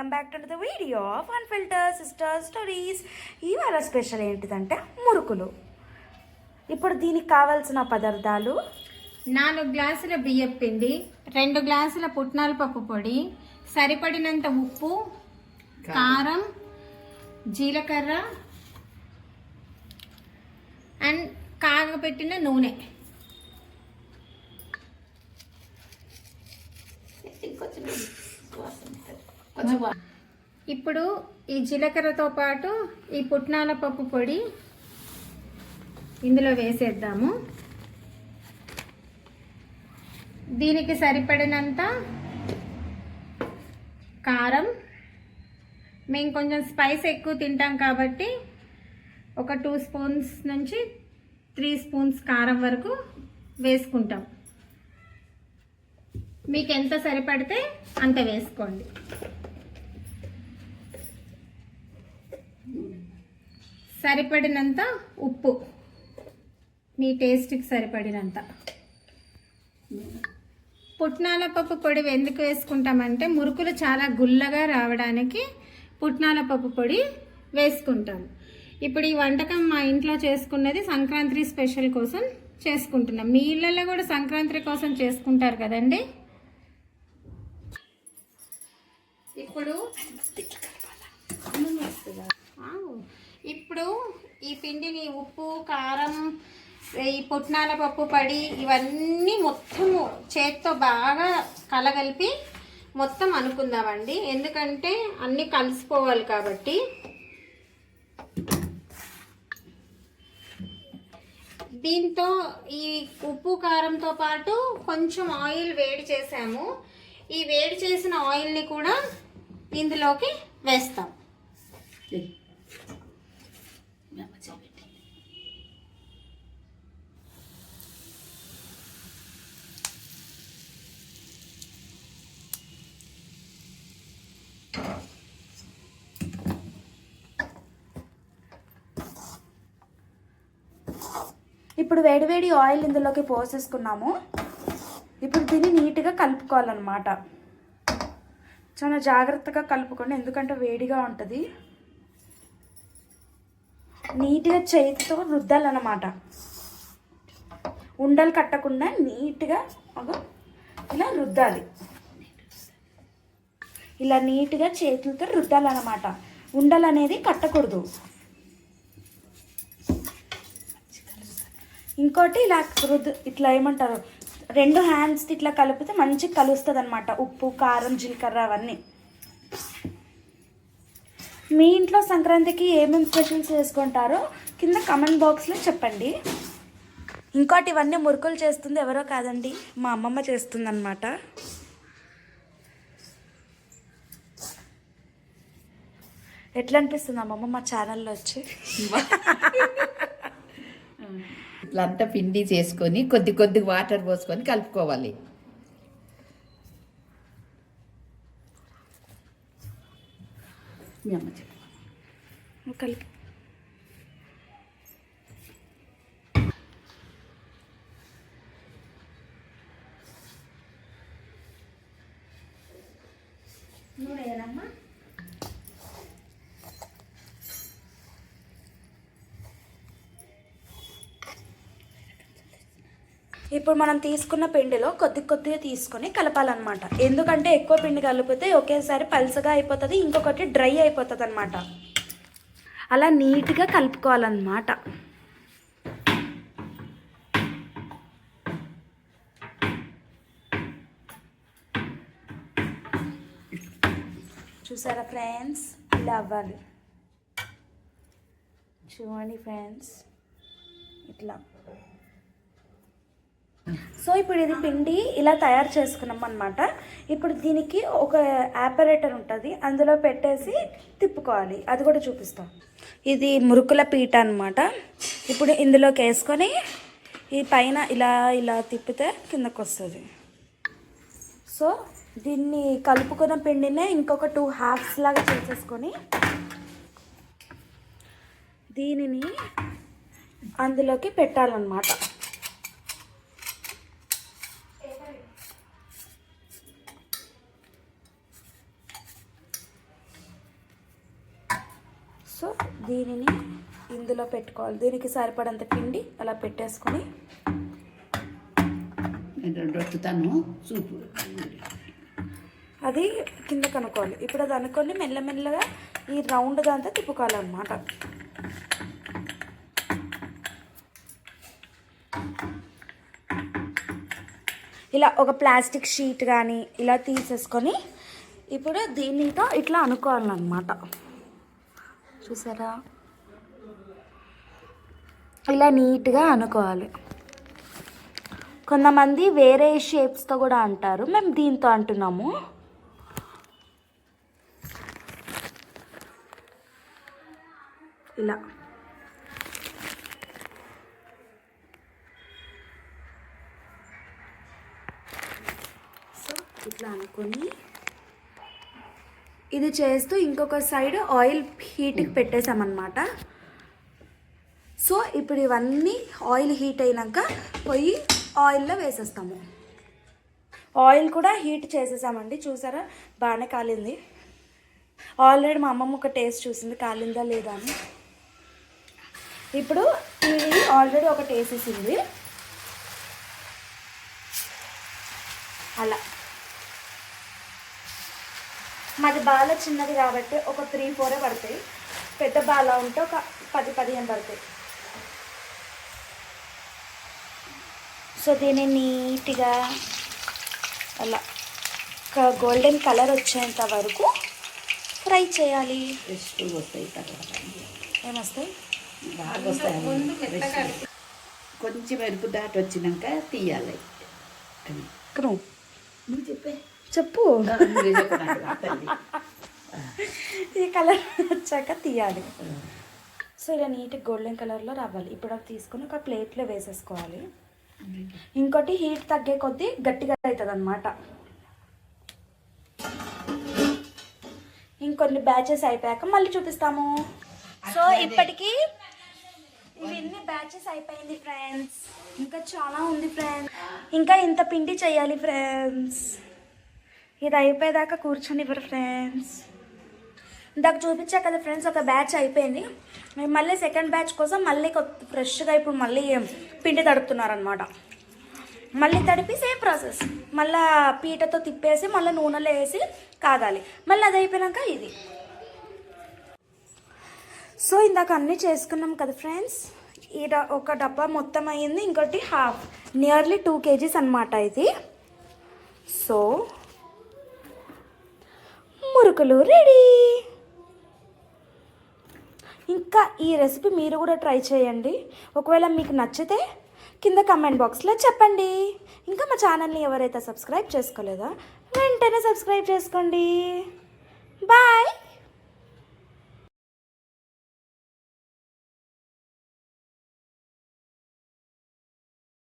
Welcome back to the video of unfiltered sister stories. ఇవాళ special ఏంటిదంటే మురుకులు. ఇప్పుడు దీనికి కావాల్సిన పదార్థాలు: 4 గ్లాసుల బియ్యం పిండి, 2 గ్లాసుల పుట్నాల పప్పు పొడి, సరిపడినంత ఉప్పు, కారం, జీలకర్ర అండ్ కాగపెట్టిన నూనె. ఇప్పుడు ఈ జీలకర్రతో పాటు ఈ పుట్నాల పప్పు పొడి ఇందులో వేసేద్దాము. దీనికి సరిపడినంత కారం, మేము కొంచెం స్పైస్ ఎక్కువ తింటాం కాబట్టి ఒక 2 స్పూన్స్ నుంచి 3 స్పూన్స్ కారం వరకు వేసుకుంటాం. మీకు ఎంత సరిపడితే అంత వేసుకోండి. సరిపడినంత ఉప్పు, మీ టేస్ట్కి సరిపడినంత. పుట్నాల పప్పు పొడి ఎందుకు వేసుకుంటామంటే మురుకులు చాలా గుల్లగా రావడానికి పుట్నాల పప్పు పొడి వేసుకుంటాం. ఇప్పుడు ఈ వంటకం మా ఇంట్లో చేసుకున్నది సంక్రాంతి స్పెషల్ కోసం చేసుకుంటున్నాం. మీ ఇళ్ళల్లో కూడా సంక్రాంతి కోసం చేసుకుంటారు కదండి. ఇప్పుడు ఈ పిండిని ఉప్పు, కారం, ఈ పుట్నాల పప్పు పొడి ఇవన్నీ మొత్తము చేత్తో బాగా కలగలిపి మొత్తం అనుకుందామండి. ఎందుకంటే అన్నీ కలిసిపోవాలి కాబట్టి. దీంతో ఈ ఉప్పు కారంతో పాటు కొంచెం ఆయిల్ వేడి చేసాము. ఈ వేడి చేసిన ఆయిల్ని కూడా ఇందులోకి వేస్తాం. ఇప్పుడు వేడివేడి ఆయిల్ ఇందులోకి పోసేసుకున్నాము. ఇప్పుడు దీన్ని నీట్గా కలుపుకోవాలన్నమాట. చాలా జాగ్రత్తగా కలుపుకోండి, ఎందుకంటే వేడిగా ఉంటుంది. నీట్గా చేతితో రుద్దాలన్నమాట. ఉండలు కట్టకుండా నీట్గా ఇలా రుద్దాలి. ఇలా నీట్గా చేతులతో రుద్దాలన్నమాట. ఉండలు అనేది కట్టకూడదు. ఇంకోటి ఇలా ఇట్లా ఏమంటారు, 2 హ్యాండ్స్ ఇట్లా కలిపితే మంచిగా కలుస్తుంది అనమాట. ఉప్పు, కారం, జీలకర్ర అవన్నీ. మీ ఇంట్లో సంక్రాంతికి ఏమేమి స్పెషల్స్ చేసుకుంటారో కింద కమెంట్ బాక్స్లో చెప్పండి. ఇంకోటి ఇవన్నీ మురుకులు చేస్తుంది ఎవరో కాదండి, మా అమ్మమ్మ చేస్తుంది అనమాట. ఎట్లా అనిపిస్తుంది అమ్మమ్మ మా ఛానల్లో వచ్చి? ఇట్లంతా పిండి చేసుకొని కొద్ది కొద్ది వాటర్ పోసుకొని కలుపుకోవాలి. మీ అమ్మ చెప్పు. కలిపి నూనెమ్మా. ఇప్పుడు మనం తీసుకున్న పిండిలో కొద్దిగా తీసుకొని కలపాలన్నమాట. ఎందుకంటే ఎక్కువ పిండి కలిపితే ఒకేసారి పల్చగా అయిపోతుంది, ఇంకొకటి డ్రై అయిపోతుంది అనమాట. అలా నీట్గా కలుపుకోవాలన్నమాట. చూసారా ఫ్రెండ్స్, ఇలా అవ్వాలి. చూడండి ఫ్రెండ్స్, ఇట్లా. సో ఇప్పుడు ఇది పిండి ఇలా తయారు చేసుకున్నాం అనమాట. ఇప్పుడు దీనికి ఒక ఆపరేటర్ ఉంటుంది, అందులో పెట్టేసి తిప్పుకోవాలి. అది కూడా చూపిస్తాం. ఇది మురుకుల పీట అనమాట. ఇప్పుడు ఇందులోకి వేసుకొని ఈ పైన ఇలా ఇలా తిప్పితే కిందకు వస్తుంది. సో దీన్ని కలుపుకున్న పిండినే ఇంకొక 2 హాఫ్స్ లాగా చేసేసుకొని దీనిని అందులోకి పెట్టాలన్నమాట. సో దీనిని ఇందులో పెట్టుకోవాలి. దీనికి సరిపడంత పిండి అలా పెట్టేసుకొని రొట్టుతాను సూపు అది కింద కనుక్కోవాలి. ఇప్పుడు అది అనుకొని మెల్లమెల్లగా ఈ రౌండ్ దాంతో తిప్పుకోవాలన్నమాట. ఇలా ఒక ప్లాస్టిక్ షీట్ కానీ ఇలా తీసేసుకొని ఇప్పుడు దీనితో ఇట్లా అనుకోవాలన్నమాట. చూసారా, ఇలా నీట్గా అనుకోవాలి. కొంతమంది వేరే షేప్స్తో కూడా అంటారు, మేము దీంతో అంటున్నాము. ఇలా సో ఇట్లా అనుకొని ఇది చేస్తూ ఇంకొక సైడ్ ఆయిల్ హీట్కి పెట్టేసామన్నమాట. సో ఇప్పుడు ఇవన్నీ ఆయిల్ హీట్ అయినాక పోయి ఆయిల్లో వేసేస్తాము. ఆయిల్ కూడా హీట్ చేసేసామండి. చూసారా బాగానే కాలింది. ఆల్రెడీ మా అమ్మమ్మ ఒక టేస్ట్ చూసింది కాలిందా లేదా అని. ఇప్పుడు ఇది ఆల్రెడీ ఒకటి వేసేసింది. అలా మాది బాల చిన్నది కాబట్టి ఒక 3-4 పడతాయి. పెద్ద బాల ఉంటే ఒక 10-15 పడతాయి. సో దీన్ని నీట్గా అలా గోల్డెన్ కలర్ వచ్చేంత వరకు ఫ్రై చేయాలి. రెస్ట్ వస్తాయి తర్వాత ఏమొస్తాయి? బాగా వస్తాయి. కొంచెం ఎరుపు దాటి వచ్చినాక తీయాలి. నువ్వు చెప్పే చెప్పు. ఈ కలర్ వచ్చాక తీయాలి. సో ఇలా నీట్గా గోల్డెన్ కలర్లో రావాలి. ఇప్పుడు అది తీసుకొని ఒక ప్లేట్లో వేసేసుకోవాలి. ఇంకోటి హీట్ తగ్గే కొద్దీ గట్టిగా అవుతుంది అన్నమాట. ఇంకొన్ని బ్యాచెస్ అయిపోయాక మళ్ళీ చూపిస్తాము. సో ఇప్పటికీ ఇవన్నీ బ్యాచెస్ అయిపోయింది ఫ్రెండ్స్. ఇంకా చాలా ఉంది ఫ్రెండ్స్. ఇంకా ఇంత పిండి చేయాలి ఫ్రెండ్స్. ఇది అయిపోయేదాకా కూర్చొనివ్వరు ఫ్రెండ్స్. ఇందాక చూపించా కదా ఫ్రెండ్స్, ఒక బ్యాచ్ అయిపోయింది. మేము మళ్ళీ సెకండ్ బ్యాచ్ కోసం మళ్ళీ ఫ్రెష్గా ఇప్పుడు మళ్ళీ పిండి తడుపుతున్నారనమాట. మళ్ళీ తడిపి సేమ్ ప్రాసెస్, మళ్ళీ పీటతో తిప్పేసి మళ్ళీ నూనెలో వేసి కాగాలి. మళ్ళీ అది అయిపోయాక ఇది. సో ఇందాక అన్నీ చేసుకున్నాం కదా ఫ్రెండ్స్. ఈ ఒక డబ్బా మొత్తం అయ్యింది, ఇంకోటి హాఫ్, నియర్లీ 2 kgs అనమాట ఇది. సో మురుకులు రెడీ. ఇంకా ఈ రెసిపీ మీరు కూడా ట్రై చేయండి. ఒకవేళ మీకు నచ్చితే కింద కమెంట్ బాక్స్లో చెప్పండి. ఇంకా మా ఛానల్ని ఎవరైతే సబ్స్క్రైబ్ చేసుకోలేదో వెంటనే సబ్స్క్రైబ్ చేసుకోండి. బాయ్.